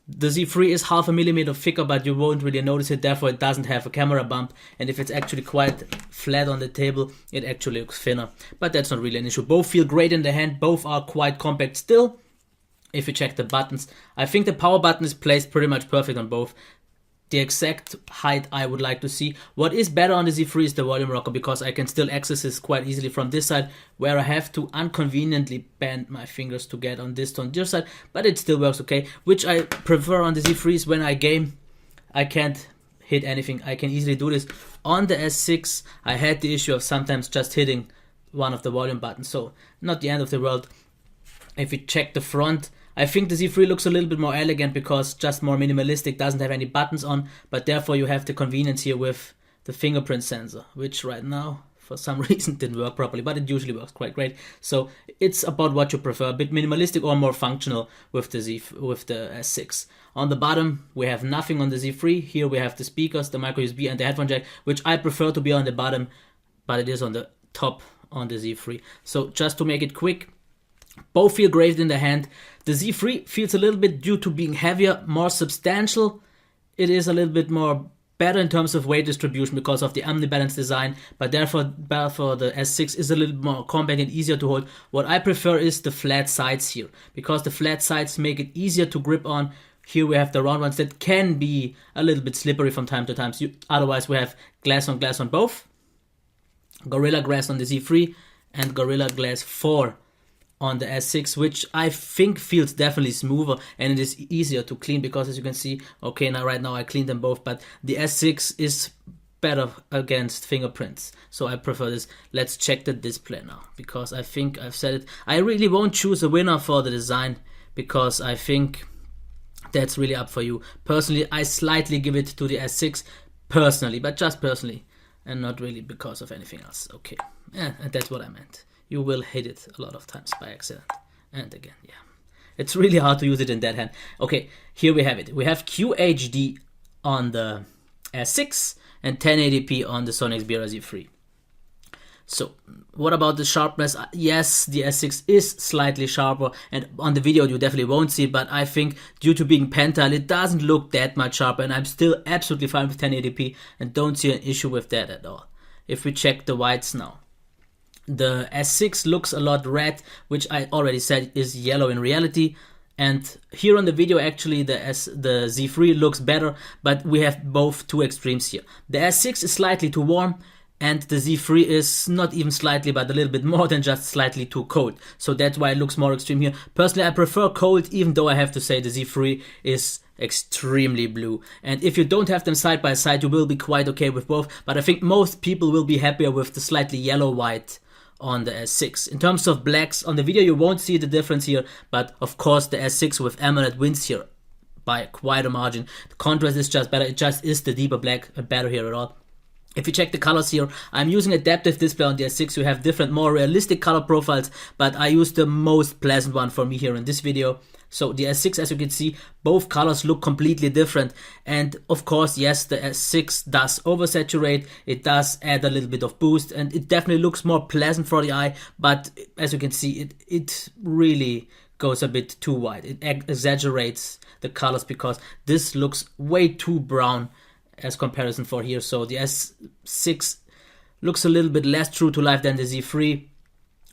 Speaker 6: the Z3 is 0.5 millimeter thicker, but you won't really notice it, therefore it doesn't have a camera bump, and if it's actually quite flat on the table, it actually looks thinner. But that's not really an issue. Both feel great in the hand, both are quite compact still. If you check the buttons, I think the power button is placed pretty much perfect on both. The exact height I would like to see. What is better on the Z3 is the volume rocker, because I can still access this quite easily from this side, where I have to inconveniently bend my fingers to get on this side, but it still works okay. Which I prefer on the Z3 is when I game, I can't hit anything. I can easily do this. On the S6, I had the issue of sometimes just hitting one of the volume buttons, so not the end of the world. If you check the front, I think the Z3 looks a little bit more elegant because just more minimalistic, doesn't have any buttons on, but therefore you have the convenience here with the fingerprint sensor, which right now for some reason didn't work properly, but it usually works quite great. So it's about what you prefer, a bit minimalistic or more functional with the S6. On the bottom we have nothing on the Z3. Here we have the speakers, the micro USB and the headphone jack, which I prefer to be on the bottom, but it is on the top on the Z3. So just to make it quick, both feel great in the hand. The Z3 feels a little bit, due to being heavier, more substantial. It is a little bit more better in terms of weight distribution because of the omnibalance design, but therefore the S6 is a little more compact and easier to hold. What I prefer is the flat sides here, because the flat sides make it easier to grip on. Here we have the round ones that can be a little bit slippery from time to time. Otherwise we have glass on both. Gorilla Glass on the Z3 and Gorilla Glass 4 on the S6, which I think feels definitely smoother and it is easier to clean, because as you can see, okay, now right now I cleaned them both, but the S6 is better against fingerprints, so I prefer this. Let's check the display now, because I think I've said it. I really won't choose a winner for the design, because I think that's really up for you. Personally, I slightly give it to the S6 personally, but just personally, and not really because of anything else. Okay, and that's what I meant. You will hit it a lot of times by accident. And again, yeah. It's really hard to use it in that hand. Okay, here we have it. We have QHD on the S6 and 1080p on the Sony Xperia Z3. So, what about the sharpness? Yes, the S6 is slightly sharper, and on the video you definitely won't see it, but I think due to being pen-tile, it doesn't look that much sharper, and I'm still absolutely fine with 1080p and don't see an issue with that at all. If we check the whites now, the S6 looks a lot red, which I already said is yellow in reality. And here on the video, actually, the Z3 looks better, but we have both two extremes here. The S6 is slightly too warm, and the Z3 is not even slightly, but a little bit more than just slightly too cold. So that's why it looks more extreme here. Personally, I prefer cold, even though I have to say the Z3 is extremely blue. And if you don't have them side by side, you will be quite okay with both. But I think most people will be happier with the slightly yellow-white on the S6. In terms of blacks, on the video you won't see the difference here, but of course the S6 with AMOLED wins here by quite a margin. The contrast is just better, it just is the deeper black better here at all. If you check the colors here, I'm using adaptive display on the S6. You have different, more realistic color profiles, but I use the most pleasant one for me here in this video. So the S6, as you can see, both colors look completely different. And of course, yes, the S6 does oversaturate. It does add a little bit of boost, and it definitely looks more pleasant for the eye. But as you can see, it really goes a bit too wide. It exaggerates the colors because this looks way too brown as comparison for here. So the S6 looks a little bit less true to life than the Z3.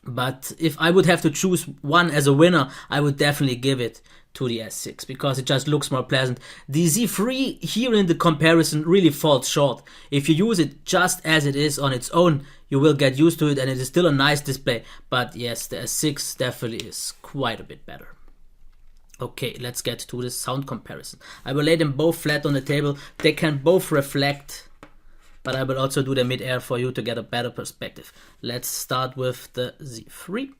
Speaker 6: But if I would have to choose one as a winner, I would definitely give it to the S6 because it just looks more pleasant. The Z3 here in the comparison really falls short. If you use it just as it is on its own, you will get used to it and it is still a nice display. But yes, the S6 definitely is quite a bit better. Okay, let's get to the sound comparison. I will lay them both flat on the table. They can both reflect, but I will also do the mid-air for you to get a better perspective. Let's start with the Z3.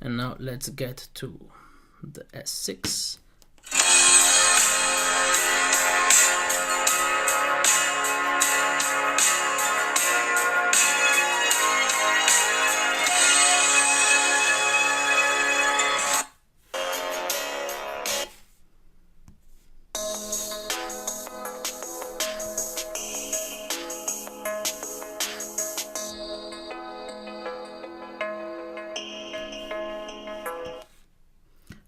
Speaker 6: And now let's get to the S6.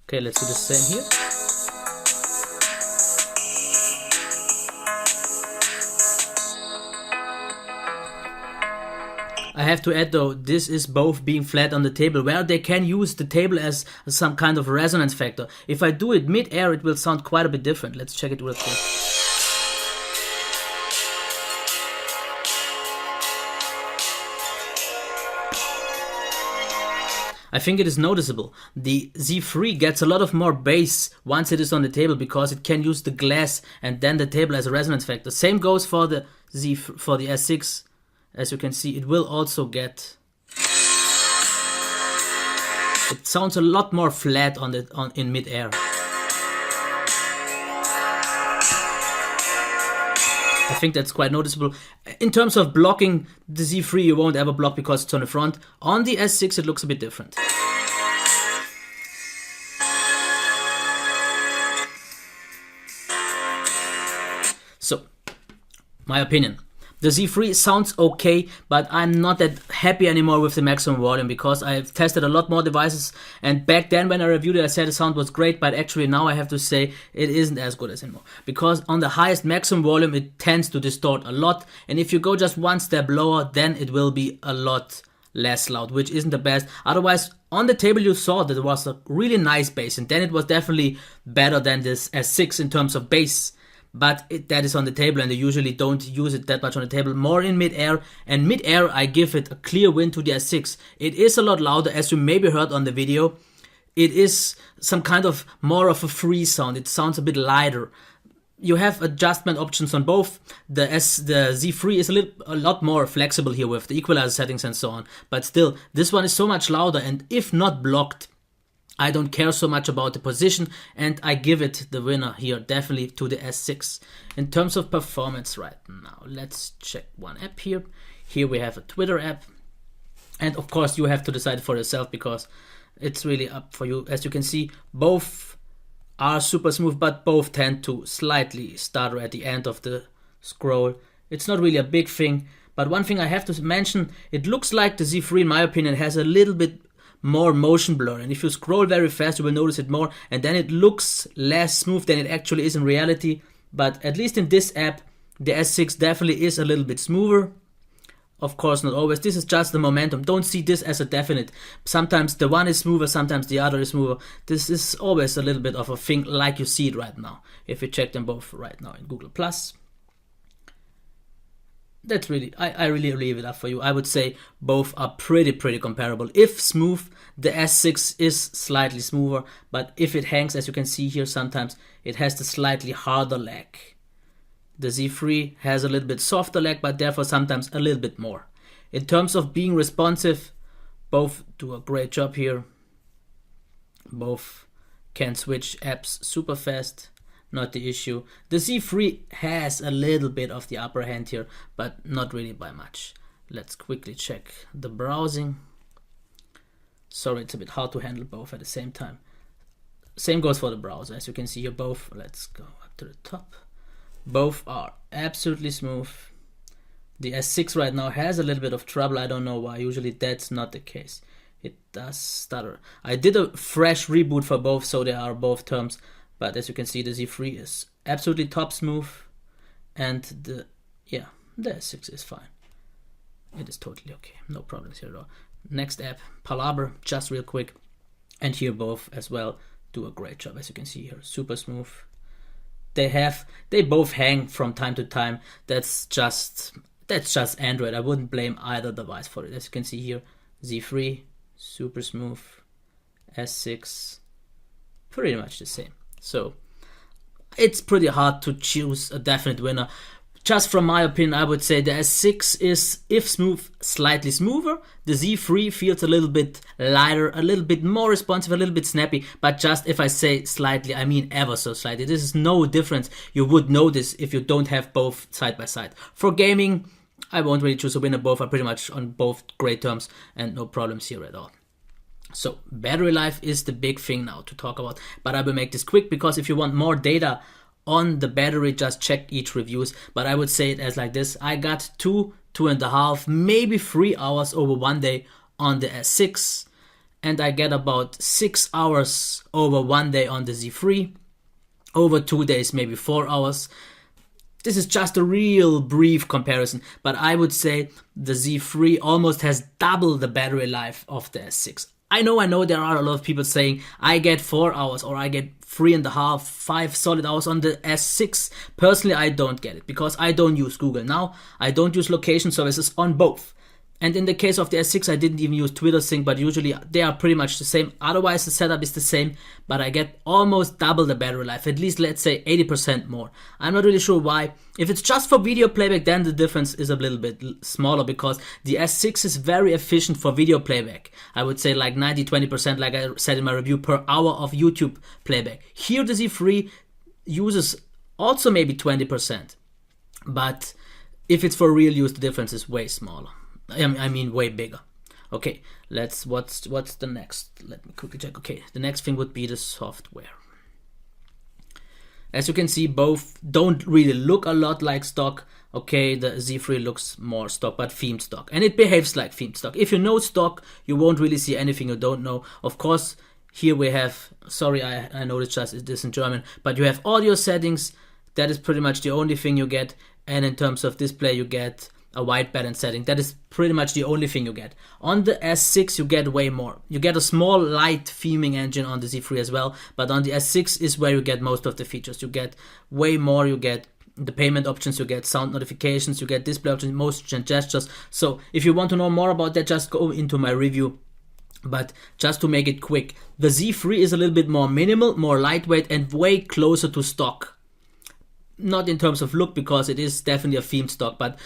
Speaker 6: Okay, let's do the same here. I have to add though, this is both being flat on the table, where they can use the table as some kind of resonance factor. If I do it mid-air, it will sound quite a bit different. Let's check it real quick. I think it is noticeable. The Z3 gets a lot of more bass once it is on the table because it can use the glass and then the table as a resonance factor. Same goes for the S6. As you can see, it will also get. It sounds a lot more flat in mid-air. I think that's quite noticeable. In terms of blocking, the Z3 you won't ever block because it's on the front. On the S6 it looks a bit different. So, my opinion. The Z3 sounds okay, but I'm not that happy anymore with the maximum volume because I've tested a lot more devices, and back then when I reviewed it I said the sound was great, but actually now I have to say it isn't as good as anymore. Because on the highest maximum volume it tends to distort a lot, and if you go just one step lower then it will be a lot less loud, which isn't the best. Otherwise, on the table you saw that there was a really nice bass, and then it was definitely better than this S6 in terms of bass. But that is on the table and they usually don't use it that much on the table, more in mid-air. And mid-air I give it a clear win to the S6. It is a lot louder, as you maybe heard on the video. It is some kind of more of a free sound. It sounds a bit lighter. You have adjustment options on both. The Z3 is a lot more flexible here with the equalizer settings and so on. But still, this one is so much louder, and if not blocked, I don't care so much about the position, and I give it the winner here, definitely to the S6. In terms of performance right now, let's check one app here. Here we have a Twitter app, and of course you have to decide for yourself because it's really up for you. As you can see, both are super smooth, but both tend to slightly stutter at the end of the scroll. It's not really a big thing, but one thing I have to mention, it looks like the Z3 in my opinion has a little bit more motion blur, and if you scroll very fast you will notice it more, and then it looks less smooth than it actually is in reality. But at least in this app the S6 definitely is a little bit smoother. Of course not always, this is just the momentum. Don't see this as a definite. Sometimes the one is smoother, sometimes the other is smoother. This is always a little bit of a thing like you see it right now. If you check them both right now in Google+, that's really, I really leave it up for you. I would say both are pretty comparable. If smooth, the S6 is slightly smoother, but if it hangs, as you can see here, sometimes it has the slightly harder lag. The Z3 has a little bit softer lag, but therefore sometimes a little bit more. In terms of being responsive, both do a great job here. Both can switch apps super fast. Not the issue. The Z3 has a little bit of the upper hand here, but not really by much. Let's quickly check the browsing. Sorry, it's a bit hard to handle both at the same time. Same goes for the browser. As you can see here, both, let's go up to the top. Both are absolutely smooth. The S6 right now has a little bit of trouble. I don't know why. Usually that's not the case. It does stutter. I did a fresh reboot for both, so they are both terms. But as you can see, the Z3 is absolutely top smooth. And the S6 is fine. It is totally okay. No problems here at all. Next app, Palaber, just real quick. And here both as well do a great job. As you can see here, super smooth. They both hang from time to time. That's just Android. I wouldn't blame either device for it. As you can see here, Z3, super smooth. S6, pretty much the same. So it's pretty hard to choose a definite winner. Just from my opinion, I would say the S6 is, if smooth, slightly smoother. The Z3 feels a little bit lighter, a little bit more responsive, a little bit snappy. But just if I say slightly, I mean ever so slightly. This is no difference you would notice if you don't have both side by side. For gaming, I won't really choose a winner. Both are pretty much on both great terms and no problems here at all. So battery life is the big thing now to talk about. But I will make this quick because if you want more data on the battery, just check each reviews. But I would say it as like this. I got 2.5, maybe 3 hours over one day on the S6. And I get about 6 hours over one day on the Z3. Over 2 days, maybe 4 hours. This is just a real brief comparison. But I would say the Z3 almost has double the battery life of the S6. I know there are a lot of people saying I get 4 hours or I get 3.5, 5 solid hours on the S6. Personally, I don't get it because I don't use Google now. I don't use location services on both. And in the case of the S6, I didn't even use Twitter Sync, but usually they are pretty much the same. Otherwise, the setup is the same, but I get almost double the battery life, at least let's say 80% more. I'm not really sure why. If it's just for video playback, then the difference is a little bit smaller because the S6 is very efficient for video playback. I would say like 90-20%, like I said in my review, per hour of YouTube playback. Here the Z3 uses also maybe 20%, but if it's for real use, the difference is way smaller. I mean way bigger. Okay, what's the next? Let me quickly check. Okay, the next thing would be the software. As you can see, both don't really look a lot like stock. Okay, the Z3 looks more stock, but themed stock. And it behaves like themed stock. If you know stock, you won't really see anything you don't know. Of course, here we have, sorry, I know it's just this in German, but you have audio settings. That is pretty much the only thing you get. And in terms of display, you get a white balance setting. That is pretty much the only thing you get. On the S6 you get way more. You get a small light theming engine on the Z3 as well, but on the S6 is where you get most of the features. You get way more. You get the payment options, you get sound notifications, you get display options, motion gestures. So if you want to know more about that, just go into my review. But just to make it quick, the Z3 is a little bit more minimal, more lightweight, and way closer to stock. Not in terms of look, because it is definitely a themed stock, but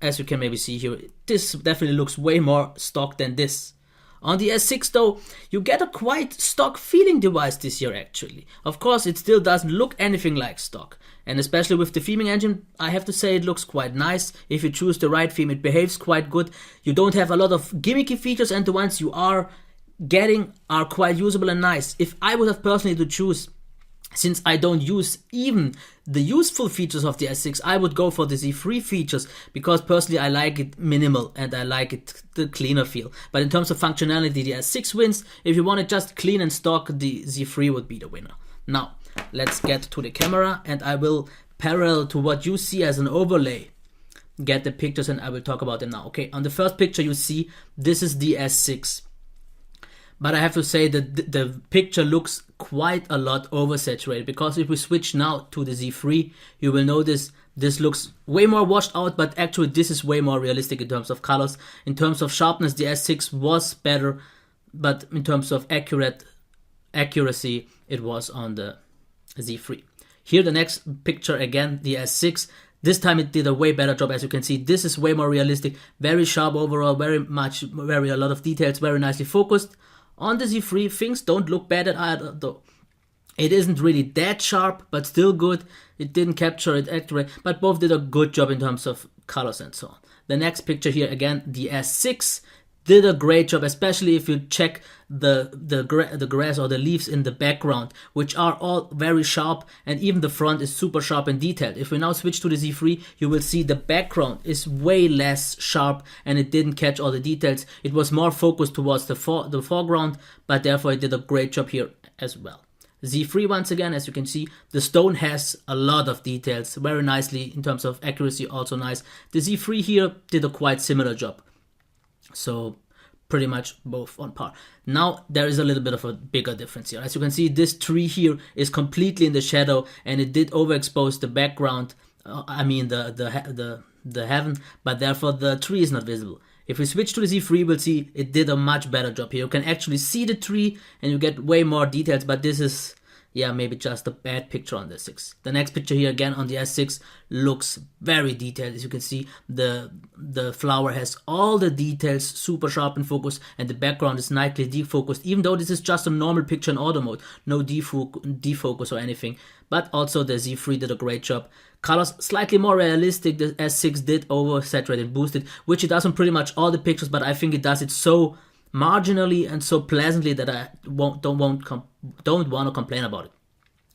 Speaker 6: as you can maybe see here, this definitely looks way more stock than this. On the S6 though, you get a quite stock feeling device this year actually. Of course, it still doesn't look anything like stock. And especially with the theming engine, I have to say it looks quite nice. If you choose the right theme, it behaves quite good. You don't have a lot of gimmicky features, and the ones you are getting are quite usable and nice. If I would have personally to choose, since I don't use even the useful features of the S6, I would go for the Z3 features because personally I like it minimal and I like it the cleaner feel. But in terms of functionality, the S6 wins. If you want it just clean and stock, the Z3 would be the winner. Now, let's get to the camera, and I will parallel to what you see as an overlay get the pictures, and I will talk about them now. Okay, on the first picture you see, this is the S6. But I have to say that the picture looks quite a lot oversaturated, because if we switch now to the Z3, you will notice this looks way more washed out, but actually this is way more realistic in terms of colors. In terms of sharpness, the S6 was better, but in terms of accuracy, it was on the Z3. Here the next picture, again, the S6. This time it did a way better job. As you can see, this is way more realistic, very sharp overall, very a lot of details, very nicely focused. On the Z3, things don't look bad at either, though. It isn't really that sharp, but still good. It didn't capture it accurately, but both did a good job in terms of colors and so on. The next picture here, again, the S6. did a great job, especially if you check the grass or the leaves in the background, which are all very sharp, and even the front is super sharp and detailed. If we now switch to the Z3, you will see the background is way less sharp and it didn't catch all the details. It was more focused towards the foreground, but therefore it did a great job here as well. Z3, once again, as you can see, the stone has a lot of details, very nicely in terms of accuracy, also nice. The Z3 here did a quite similar job. So pretty much both on par. Now there is a little bit of a bigger difference here. As you can see, this tree here is completely in the shadow, and it did overexpose the background. I mean the heaven, but therefore the tree is not visible. If we switch to the Z3, we'll see it did a much better job here. You can actually see the tree and you get way more details, but this is, yeah, maybe just a bad picture on the S6. The next picture here again on the S6 looks very detailed. As you can see, the flower has all the details super sharp in focus, and the background is nicely defocused, even though this is just a normal picture in auto mode, no defocus or anything. But also the Z3 did a great job. Colors slightly more realistic. The S6 did oversaturate and boost it, which it does on pretty much all the pictures, but I think it does it so marginally and so pleasantly that I don't want to complain about it.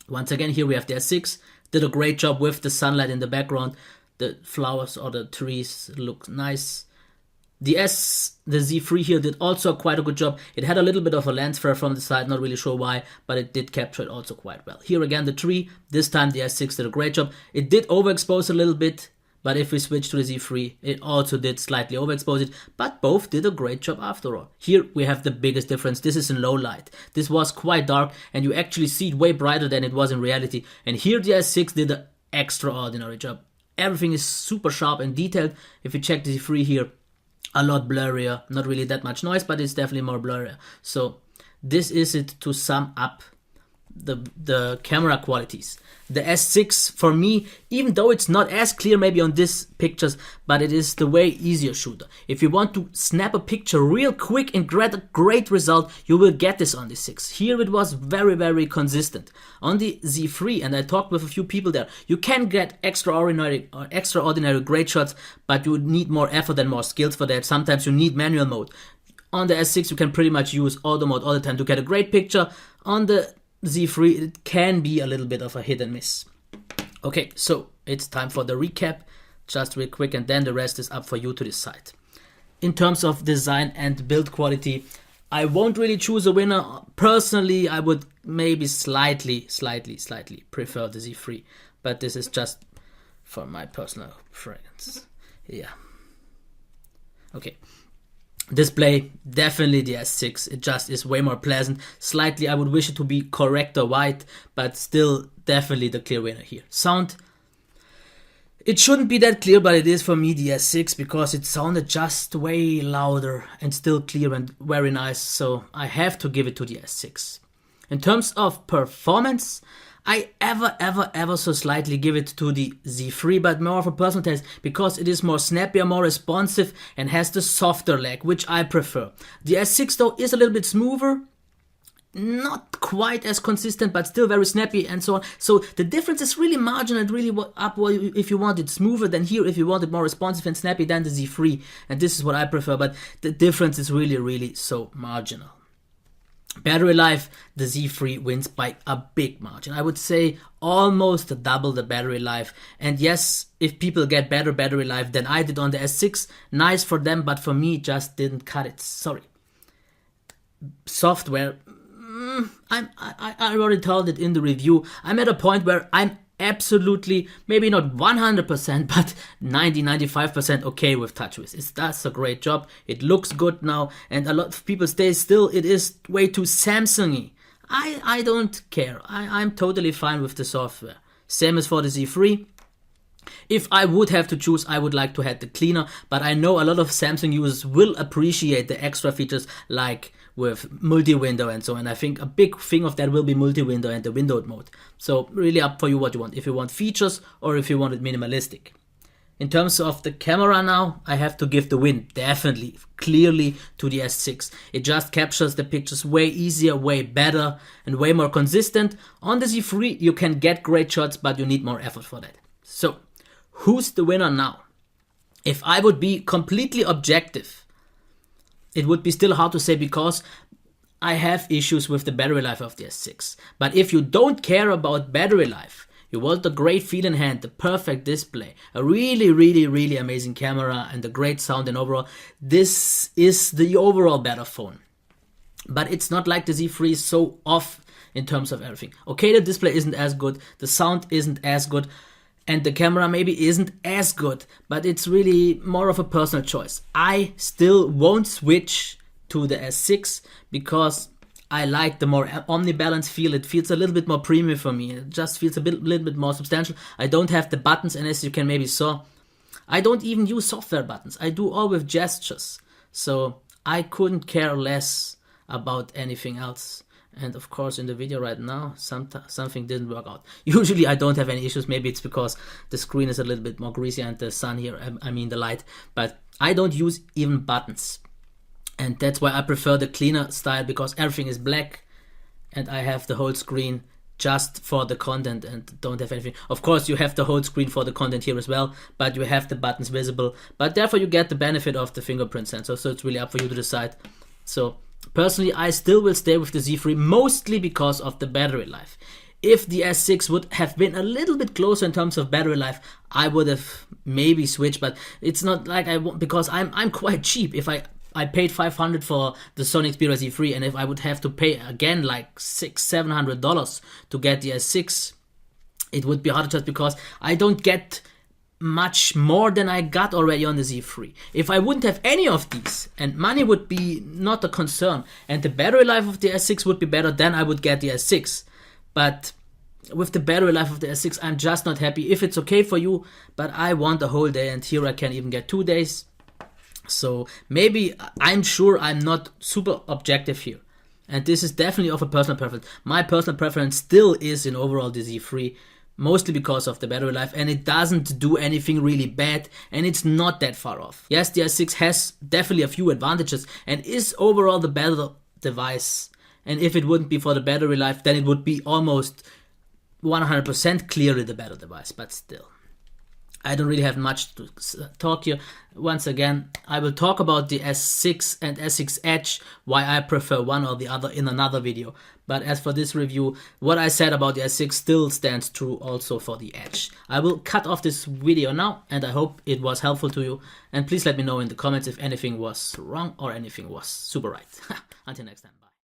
Speaker 6: Once again, here we have the S6, did a great job with the sunlight in the background. The flowers or the trees look nice. The Z3 here did also quite a good job. It had a little bit of a lens flare from the side, not really sure why, but it did capture it also quite well. Here again, the tree, this time the S6 did a great job. It did overexpose a little bit, but if we switch to the Z3, it also did slightly overexpose it, but both did a great job after all. Here we have the biggest difference. This is in low light. This was quite dark, and you actually see it way brighter than it was in reality. And here the S6 did an extraordinary job. Everything is super sharp and detailed. If you check the Z3 here, a lot blurrier, not really that much noise, but it's definitely more blurrier. So this is it to sum up the camera qualities. The S6 for me, even though it's not as clear maybe on these pictures, but it is the way easier shooter. If you want to snap a picture real quick and get a great result, you will get this on the 6. Here it was very, very consistent. On the Z3, and I talked with a few people there, you can get extraordinary great shots, but you need more effort and more skills for that. Sometimes you need manual mode. On the S6 you can pretty much use auto mode all the time to get a great picture. On the Z3 it can be a little bit of a hit and miss. Okay, so it's time for the recap, just real quick, and then the rest is up for you to decide. In terms of design and build quality, I won't really choose a winner. Personally, I would maybe slightly prefer the Z3, but this is just for my personal preference. Yeah. Okay. Display, definitely the S6. It just is way more pleasant. Slightly, I would wish it to be corrector white, but still definitely the clear winner here. Sound, it shouldn't be that clear, but it is for me the S6 because it sounded just way louder and still clear and very nice, so I have to give it to the S6. In terms of performance, I ever so slightly give it to the Z3, but more of a personal taste because it is more snappier, more responsive, and has the softer lag, which I prefer. The S6 though is a little bit smoother, not quite as consistent, but still very snappy and so on. So the difference is really marginal and really up if you want it smoother than here, if you want it more responsive and snappy than the Z3. And this is what I prefer, but the difference is really so marginal. Battery life, the Z3 wins by a big margin. I would say almost double the battery life. And yes, if people get better battery life than I did on the S6, nice for them, but for me, just didn't cut it. Sorry. Software, I already told it in the review. I'm at a point where I'm absolutely, maybe not 100%, but 90-95% okay with TouchWiz. It does a great job. It looks good now, and a lot of people say still it is way too Samsung-y. I don't care. I'm totally fine with the software. Same as for the Z3. If I would have to choose, I would like to have the cleaner, but I know a lot of Samsung users will appreciate the extra features like with multi-window and so on. I think a big thing of that will be multi-window and the windowed mode. So really up for you what you want. If you want features or if you want it minimalistic. In terms of the camera now, I have to give the win definitely, clearly to the S6. It just captures the pictures way easier, way better, and way more consistent. On the Z3, you can get great shots, but you need more effort for that. So, who's the winner now? If I would be completely objective, it would be still hard to say because I have issues with the battery life of the S6. But if you don't care about battery life, you want a great feel in hand, the perfect display, a really, really, really amazing camera and a great sound and overall, this is the overall better phone. But it's not like the Z3 is so off in terms of everything. Okay, the display isn't as good, the sound isn't as good, and the camera maybe isn't as good, but it's really more of a personal choice. I still won't switch to the S6 because I like the more omnibalance feel. It feels a little bit more premium for me. It just feels little bit more substantial. I don't have the buttons, and as you can maybe saw, I don't even use software buttons. I do all with gestures. So I couldn't care less about anything else. And of course in the video right now, something didn't work out. Usually I don't have any issues. Maybe it's because the screen is a little bit more greasy and the sun here, I mean the light. But I don't use even buttons. And that's why I prefer the cleaner style, because everything is black and I have the whole screen just for the content and don't have anything. Of course you have the whole screen for the content here as well, but you have the buttons visible. But therefore you get the benefit of the fingerprint sensor, so it's really up for you to decide. So personally I still will stay with the Z3, mostly because of the battery life. If the S6 would have been a little bit closer in terms of battery life, I would have maybe switched, but it's not like I want, because I'm quite cheap. If I paid $500 for the Sony Xperia Z3, and if I would have to pay again like $600-700 to get the S6, it would be harder just because I don't get much more than I got already on the Z3. If I wouldn't have any of these, and money would be not a concern, and the battery life of the S6 would be better, then I would get the S6. But with the battery life of the S6, I'm just not happy. If it's okay for you, but I want a whole day, and here I can even get 2 days. So maybe, I'm sure I'm not super objective here. And this is definitely of a personal preference. My personal preference still is in overall the Z3, mostly because of the battery life, and it doesn't do anything really bad, and it's not that far off. Yes, the S6 has definitely a few advantages and is overall the better device. And if it wouldn't be for the battery life, then it would be almost 100% clearly the better device, but still. I don't really have much to talk here. Once again, I will talk about the S6 and S6 Edge, why I prefer one or the other in another video. But as for this review, what I said about the S6 still stands true also for the Edge. I will cut off this video now, and I hope it was helpful to you. And please let me know in the comments if anything was wrong or anything was super right. Until next time, bye.